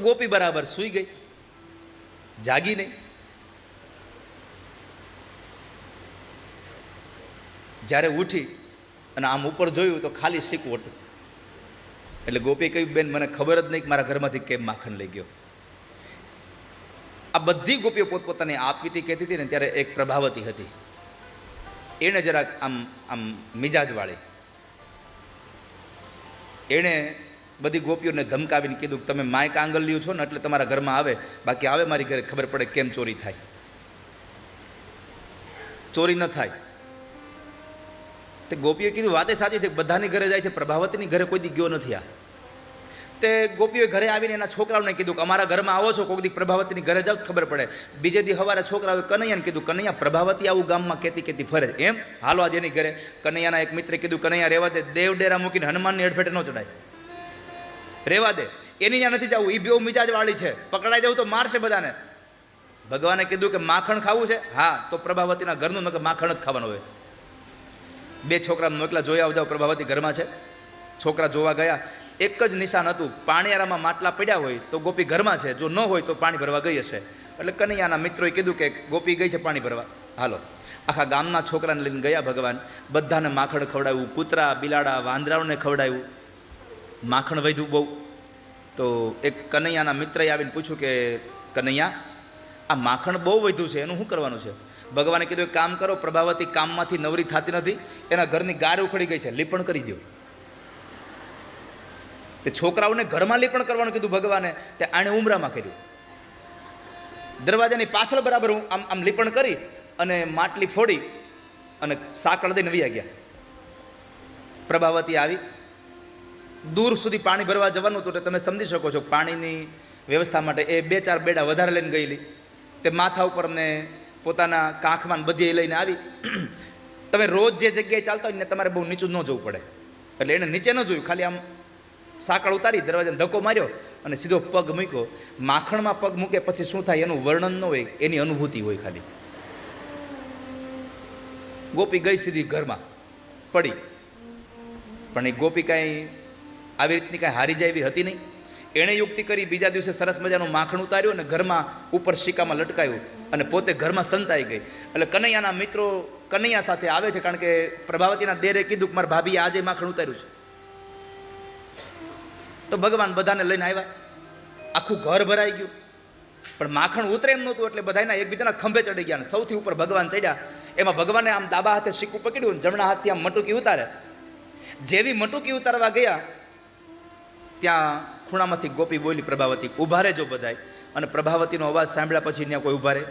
ગોપી બરાબર સૂઈ ગઈ, જાગી નહીં. જ્યારે ઉઠી અને આમ ઉપર જોયું તો ખાલી શીકવું હતું. એટલે ગોપીએ કહ્યું, બેન મને ખબર જ નહીં કે મારા ઘરમાંથી કેમ માખણ લઈ ગયો. આ બધી ગોપીઓ પોતપોતાની આપવીતી કહેતી હતી ને, ત્યારે એક પ્રભાવતી હતી, એણે જરાક આમ આમ મિજાજવાળી, એણે બધી ગોપીઓને ધમકાવીને કીધું કે તમે માય કાંગલ્યું છો ને એટલે તમારા ઘરમાં આવે, બાકી આવે મારી ઘરે ખબર પડે કેમ ચોરી થાય. ચોરી ન થાય. તે ગોપીઓએ કીધું વાતે સાચી છે, બધાની ઘરે જાય છે, પ્રભાવતીની ઘરે કોઈ દી ગયો નથી આ. તે ગોપીઓએ ઘરે આવીને એના છોકરાઓને કીધું કે અમારા ઘરમાં આવો છો, કોઈક દી પ્રભાવતીની ઘરે જાઓ ખબર પડે. બીજે દી સવારે છોકરાઓએ કનૈયાને કીધું, કનૈયા પ્રભાવતી આવું ગામમાં કહેતી ફરે છે, એમ હાલો આજે એની ઘરે. કનૈયાના એક મિત્રે કીધું, કનૈયા રહેવા દે, દેવ ડેરા મૂકીને હનુમાનની અડફેટે ન ચડાય, રહેવા દે, એની ત્યાં નથી જવું, એ બેઉ મિજાજ વાળી છે, પકડાઈ જવું તો મારશે બધાને. ભગવાને કીધું કે માખણ ખાવું છે, હા તો પ્રભાવતીના ઘરનું નકર માખણ જ ખાવાનું હોય. બે છોકરાને મોકલા, જોઈ આવજાવ પ્રભાવતી ઘરમાં છે. છોકરા જોવા ગયા, એક જ નિશાન હતું, પાણીયારામાં માટલા પડ્યા હોય તો ગોપી ઘરમાં છે, જો ન હોય તો પાણી ભરવા ગઈ હશે. એટલે કનૈયાના મિત્રોએ કીધું કે ગોપી ગઈ છે પાણી ભરવા, હાલો. આખા ગામના છોકરાને લઈને ગયા ભગવાન, બધાને માખણ ખવડાવ્યું, કૂતરા બિલાડા વાંદરાઓને ખવડાવ્યું, માખણ વધ્યું બહુ. તો એક કનૈયાના મિત્રએ આવીને પૂછ્યું કે કનૈયા, આ માખણ બહુ વધ્યું છે, એનું શું કરવાનું છે? ભગવાને કીધું એક કામ કરો, પ્રભાવતી કામમાંથી નવરી થતી નથી, એના ઘરની ગાર ઉખડી ગઈ છે, લીપણ કરી દો. તે છોકરાઓને ઘરમાં લીપણ કરવાનું કીધું ભગવાને, તે આણે ઉમરામાં કર્યું. દરવાજાની પાછળ બરાબર આમ આમ લીપણ કરી અને માટલી ફોડી અને સાંકળ દઈને વયા ગયા. પ્રભાવતી આવી, દૂર સુધી પાણી ભરવા જવાનું હતું, એટલે તમે સમજી શકો છો પાણીની વ્યવસ્થા માટે એ 2-4 બેડા વધારે લઈને ગયેલી. તે માથા ઉપર ને પોતાના કાંખમાં બધી લઈને આવી. તમે રોજ જે જગ્યાએ ચાલતા હોય ને તમારે બહુ નીચું ન જવું પડે, એટલે એણે નીચે ન જોયું, ખાલી આમ સાંકળ ઉતારી દરવાજાને ધક્કો માર્યો અને સીધો પગ મૂક્યો. માખણમાં પગ મૂકે પછી શું થાય એનું વર્ણન ન હોય, એની અનુભૂતિ હોય ખાલી. ગોપી ગઈ સીધી ઘરમાં પડી, પણ એ ગોપી કાંઈ આવી રીતની કાંઈ હારી જાય એવી હતી નહીં. એણે યુક્તિ કરી, બીજા દિવસે સરસ મજાનું માખણ ઉતાર્યું અને ઘરમાં ઉપર શીકામાં લટકાયું અને પોતે ઘરમાં સંતાઈ ગઈ. એટલે કનૈયાના મિત્રો કનૈયા સાથે આવે છે, કારણ કે પ્રભાવતીના દેરે કીધું કે મારા ભાભીએ આજે માખણ ઉતાર્યું છે. તો ભગવાન બધાને લઈને આવ્યા, આખું ઘર ભરાઈ ગયું, પણ માખણ ઉતરે એમ નહોતું, એટલે બધાના એકબીજાના ખંભે ચડી ગયા. સૌથી ઉપર ભગવાન ચડ્યા. એમાં ભગવાને આમ ડાબા હાથે શીકું પકડ્યું, જમણા હાથથી આમ મટુકી ઉતારે. જેવી મટુકી ઉતારવા ગયા ત્યાં ખૂણામાંથી ગોપી બોલી, પ્રભાવતી ઊભા રહેજો બધાય. અને પ્રભાવતીનો અવાજ સાંભળ્યા પછી ત્યાં કોઈ ઊભા રહે?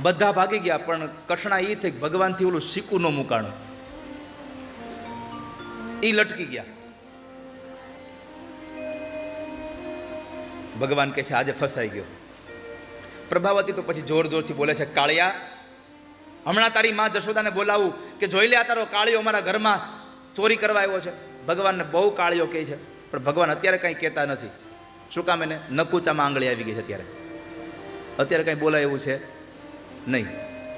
બધા ભાગી ગયા, પણ કઠણા એ થઈ ભગવાનથી ઓલું શીકું ન મુકાણું, એ લટકી ગયા. ભગવાન કહે છે આજે ફસાઈ ગયો. પ્રભાવતી તો પછી જોર જોરથી બોલે છે, કાળિયા, હમણાં તારી માં જશોદાને બોલાવું કે જોઈ લે આ તારો કાળિયો અમારા ઘરમાં ચોરી કરવા આવ્યો છે. ભગવાનને બહુ કાળિયો કહે છે, પણ ભગવાન અત્યારે કંઈ કહેતા નથી. શું કામ? એને નકુચામાં આંગળી આવી ગઈ છે. અત્યારે કંઈ બોલાય એવું છે નહીં.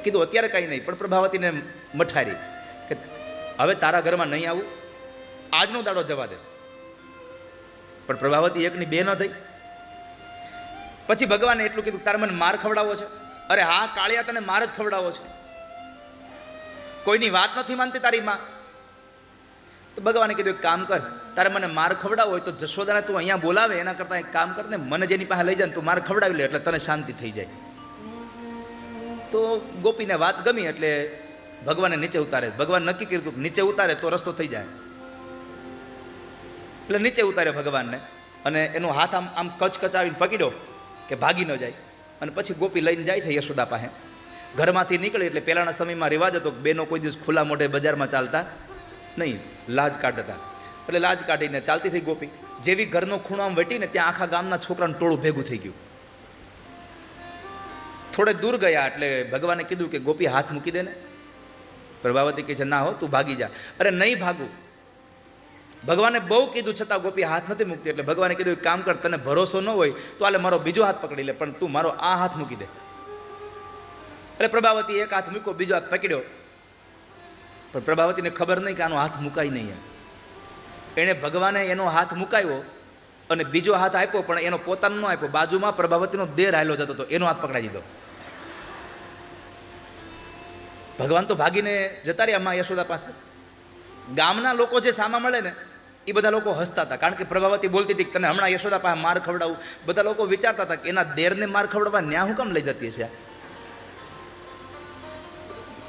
કીધું અત્યારે કંઈ નહીં, પણ પ્રભાવતીને મઠારી કે હવે તારા ઘરમાં નહીં આવું, આજનો દાડો જવા દે. પણ પ્રભાવતી એકની બે ન થઈ. પછી ભગવાને એટલું કીધું, તારે મને માર ખવડાવો છે? અરે હા કાળિયા, તને માર જ ખવડાવો છે, કોઈની વાત નથી માનતી તારી માં. તો ભગવાને કીધું એક કામ કર, તારે મને માર ખવડાવો હોય તો જશોદાને તું અહીંયા બોલાવે, એના કરતાં એક કામ કર ને, મને જેની પાસે લઈ જાય તું માર ખવડાવી લે, એટલે તને શાંતિ થઈ જાય. તો ગોપીને વાત ગમી એટલે ભગવાને નીચે ઉતારે. ભગવાન નક્કી કર્યું કે નીચે ઉતારે તો રસ્તો થઈ જાય, એટલે નીચે ઉતાર્યો ભગવાનને. અને એનો હાથ આમ આમ કચકચાવીને પકડ્યો કે ભાગી ન જાય. અને પછી ગોપી લઈને જાય છે યશોદા પાસે. ઘરમાંથી નીકળી એટલે પહેલાંના સમયમાં રિવાજ હતો કે બેનો કોઈ દિવસ ખુલ્લા મોઢે બજારમાં ચાલતા નહીં, લાજ કાઢતા. એટલે લાજ કાઢીને ચાલતી થઈ ગોપી. જેવી ઘરનો ખૂણો આમ વટીને ત્યાં આખા ગામના છોકરાનું ટોળું ભેગું થઈ ગયું. થોડેક દૂર ગયા એટલે ભગવાને કીધું કે ગોપી હાથ મૂકી દે ને. પ્રભાવતી કહે છે ના હો, તું ભાગી જા. અરે નહીં ભાગું. ભગવાને બહુ કીધું છતાં ગોપી હાથ નથી મૂકતી. એટલે ભગવાને કીધું એક કામ કર, તને ભરોસો ન હોય તો આલે મારો બીજો હાથ પકડી લે, પણ તું મારો આ હાથ મૂકી દે. એટલે પ્રભાવતી એક હાથ મૂક્યો, બીજો હાથ પકડ્યો, પણ પ્રભાવતીને ખબર નહીં કે આનો હાથ મુકાય નહીં એમ. એણે ભગવાને એનો હાથ મુકાયો અને બીજો હાથ આપ્યો પણ એનો પોતાનો ન આપ્યો, બાજુમાં પ્રભાવતીનો દેર હાલ્યો જતો હતો, એનો હાથ પકડાઈ દીધો. ભગવાન તો ભાગીને જતા રહ્યા માં યશોદા પાસે. ગામના લોકો જે સામા મળે ને એ બધા લોકો હસતા હતા, કારણ કે પ્રભાવતી બોલતી હતી તને હમણાં યશોદા પાસે માર ખવડાવું. બધા લોકો વિચારતા હતા કે એના દેરને માર ખવડાવવા ન્યા હું કામ લઈ જતી હશે.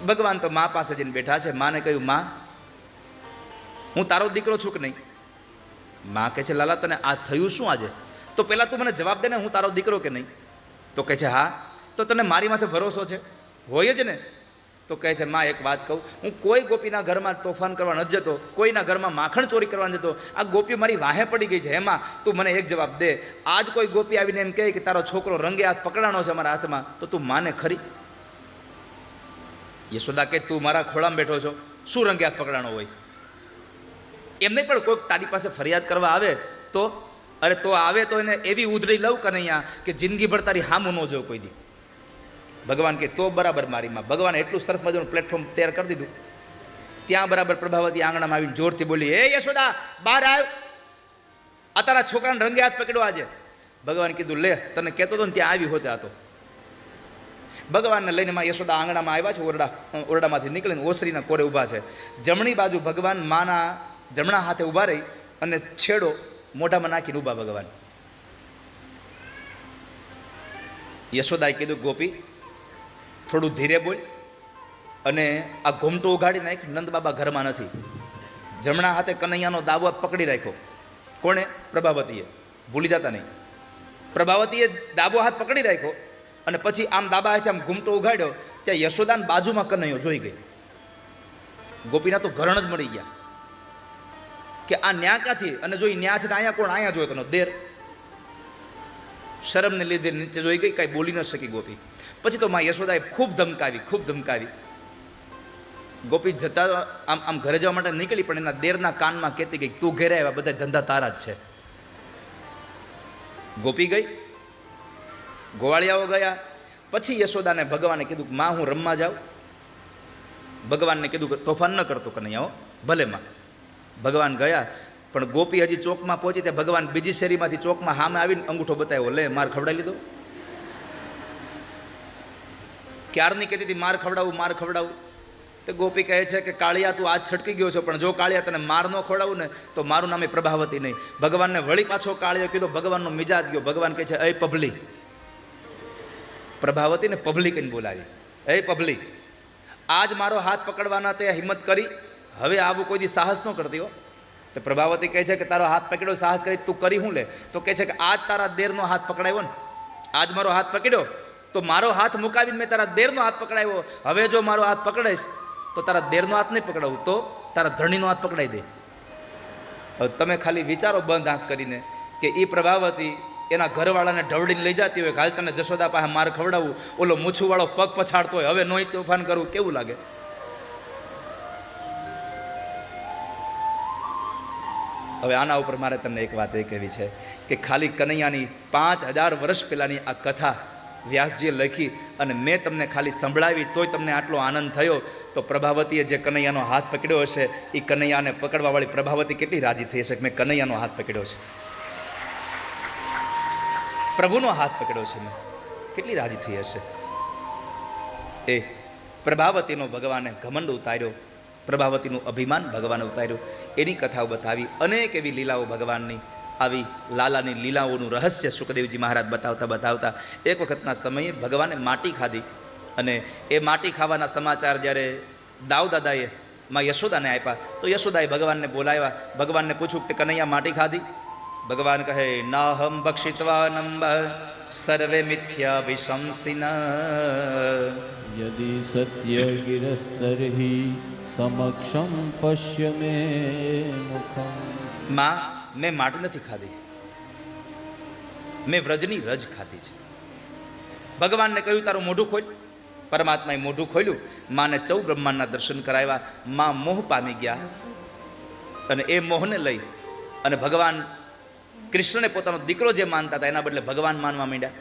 ભગવાન તો મા પાસે જઈને બેઠા છે. માને કહ્યું, માં હું તારો દીકરો છું કે નહીં? માં કહે છે, લાલા તને આ થયું શું આજે? તો પહેલાં તું મને જવાબ દે ને, હું તારો દીકરો કે નહીં? તો કહે છે, હા. તો તને મારી માથે ભરોસો છે? હોય જ ને. તો કહે છે, માં એક વાત કહું, હું કોઈ ગોપીના ઘરમાં તોફાન કરવા નથી જતો, કોઈના ઘરમાં માખણ ચોરી કરવા નથી જતો. આ ગોપીઓ મારી વાહે પડી ગઈ છે. એમાં તું મને એક જવાબ દે, આજ કોઈ ગોપી આવીને એમ કહે કે તારો છોકરો રંગે હાથ પકડાણો છે અમારા હાથમાં, તો તું માને ખરી? યશોદા કે તું મારા ખોળામાં બેઠો છો, શું રંગે હાથ પકડાણો હોય? એમ નહીં, પણ કોઈક તારી પાસે ફરિયાદ કરવા આવે તો, અરે તો આવે તો એને એવી ઉધડી લઉં કે નહીં કે જિંદગીભર તારી હામું ન જો કોઈ દી. ભગવાન કે તો બરાબર મારી માં. ભગવાને એટલું સરસ મજાનું પ્લેટફોર્મ તૈયાર કરી દીધું. ત્યાં બરાબર પ્રભાવતી આંગણામાં આવીને જોરથી બોલી, હે યશોદા બહાર આવ, આ તારા છોકરાને રંગે હાથ પકડ્યો આજે. ભગવાન કીધું લે, તને કહેતો હતો ને ત્યાં આવી હોતે આ તો. ભગવાનને લઈને માં યશોદા આંગણામાં આવ્યા છે. ઓરડામાંથી નીકળીને ઓસરીના કોરે ઊભા છે. જમણી બાજુ ભગવાન માના જમણા હાથે ઊભા રહી અને છેડો મોઢામાં નાખીને ઊભા ભગવાન. યશોદાએ કીધું, ગોપી થોડું ધીરે બોલ અને આ ઘૂમટું ઉઘાડી નાખ, નંદ બાબા ઘરમાં નથી. જમણા હાથે કનૈયાનો દાવો પકડી રાખ્યો. કોણે? પ્રભાવતીએ. ભૂલી જતા નહીં. પ્રભાવતીએ દાબો હાથ પકડી રાખ્યો અને પછી આમ દાબા હાથે આમ ઘૂમટો ઉઘાડ્યો. ત્યાં યશોદાન બાજુમાં કનૈયો જોઈ ગઈ. ગોપીના તો ઘરણ જ મળી ગયા કે આ ન્યા ક્યાંથી, અને જો ન્યા છે તો અહીંયા કોણ? અહીંયા જોયો તનો દેર. શરમને લીધે નીચે જોઈ ગઈ, કાંઈ બોલી ન શકી ગોપી. પછી તો માં યશોદાએ ખૂબ ધમકાવી. ગોપી જતા આમ આમ ઘરે જવા માટે નીકળી, પણ એના દેરના કાનમાં કહેતી ગઈ, તું ઘેરે આવ્યા, બધા ધંધા તારા જ છે. ગોપી ગઈ, ગોવાળિયાઓ ગયા. પછી યશોદાને ભગવાને કીધું કે માં હું રમવા જાઉં. ભગવાનને કીધું કે તોફાન ન કરતો કનૈયાઓ, ભલે માં. ભગવાન ગયા, પણ ગોપી હજી ચોકમાં પહોંચી ત્યાં ભગવાન બીજી શેરીમાંથી ચોકમાં સામે આવીને અંગૂઠો બતાવ્યો, લે માર ખવડાવી લીધો. ક્યારની કહેતી હતી માર ખવડાવું. તો ગોપી કહે છે કે કાળિયા તું આજ છટકી ગયો છો, પણ જો કાળિયા તને માર ન ખવડાવું ને તો મારું નામ એ પ્રભાવતી નહીં. ભગવાનને વળી પાછો કાળિયો કીધો. ભગવાનનો મિજાજ ગયો. ભગવાન કહે છે, એ પબલી. પ્રભાવતીને પબલી કહીને બોલાવી. એ પબલી, આજ મારો હાથ પકડવાના તે હિંમત કરી, હવે આવું કોઈ દી સાહસ ન કરતી હો. તો પ્રભાવતી કહે છે કે તારો હાથ પકડ્યો, સાહસ કરી, તું કરી હું લે? તો કહે છે કે આજ તારા દેરનો હાથ પકડાયો ને, આજ મારો હાથ પકડ્યો તો મારો હાથ મુકાવીને મેં તારા દેરનો હાથ પકડાયો. હવે જો મારો હાથ પકડાઈશ તો તારા દેરનો હાથ નહીં પકડાવું, તો તારા ધણીનો હાથ પકડાઈ દે. હવે તમે ખાલી વિચારો બંધ આંખ કરીને કે એ પ્રભાવતી એના ઘરવાળાને ઢવડીને લઈ જતી હોય, કાલ તને જશોદા પાસે માર ખવડાવું, ઓલો મૂછુંવાળો પગ પછાડતો હોય, હવે નોય તોફાન કરવું, કેવું લાગે? હવે આના ઉપર મારે તમને એક વાત એ કહેવી છે કે ખાલી કનૈયાની 5000 વર્ષ પહેલાંની આ કથા વ્યાસજીએ લખી અને મેં તમને ખાલી સંભળાવી તોય તમને આટલો આનંદ થયો, તો પ્રભાવતીએ જે કનૈયાનો હાથ પકડ્યો હશે એ કનૈયાને પકડવાવાળી પ્રભાવતી કેટલી રાજી થઈ હશે કે મેં કનૈયાનો હાથ પકડ્યો છે, પ્રભુનો હાથ પકડ્યો છે મેં, કેટલી રાજી થઈ હશે. એ પ્રભાવતીનો ભગવાને ઘમંડ ઉતાર્યો, પ્રભાવતીનું અભિમાન ભગવાને ઉતાર્યું, એની કથાઓ બતાવી. અનેક એવી લીલાઓ ભગવાનની, આવી લાલાની લીલાઓનું રહસ્ય સુખદેવજી મહારાજ બતાવતા એક વખતના સમયે ભગવાને માટી ખાધી અને એ માટી ખાવાના સમાચાર જ્યારે દાઉદાદાએ માં યશોદાને આપ્યા તો યશોદાએ ભગવાનને બોલાવ્યા. ભગવાનને પૂછ્યું કે કનૈયા માટી ખાધી? ભગવાન કહે, નાહમ ભક્ષિત્વા નંબ સર્વે મિથ્યા વિશંસિના યદિ સત્ય ગિરસ્તર્હિ સમક્ષમ પશ્ય મે મુખમ. માં, મેં માટી નથી ખાધી, મેં વ્રજની રજ ખાધી છે. ભગવાનને કહ્યું તારું મોઢું ખોલ. પરમાત્માએ મોઢું ખોલ્યું, માને 14 બ્રહ્માંડના દર્શન કરાવ્યા. માં મોહ પામી ગયા અને એ મોહને લઈ અને ભગવાન કૃષ્ણને પોતાનો દીકરો જે માનતા હતા એના બદલે ભગવાન માનવા માંડ્યા.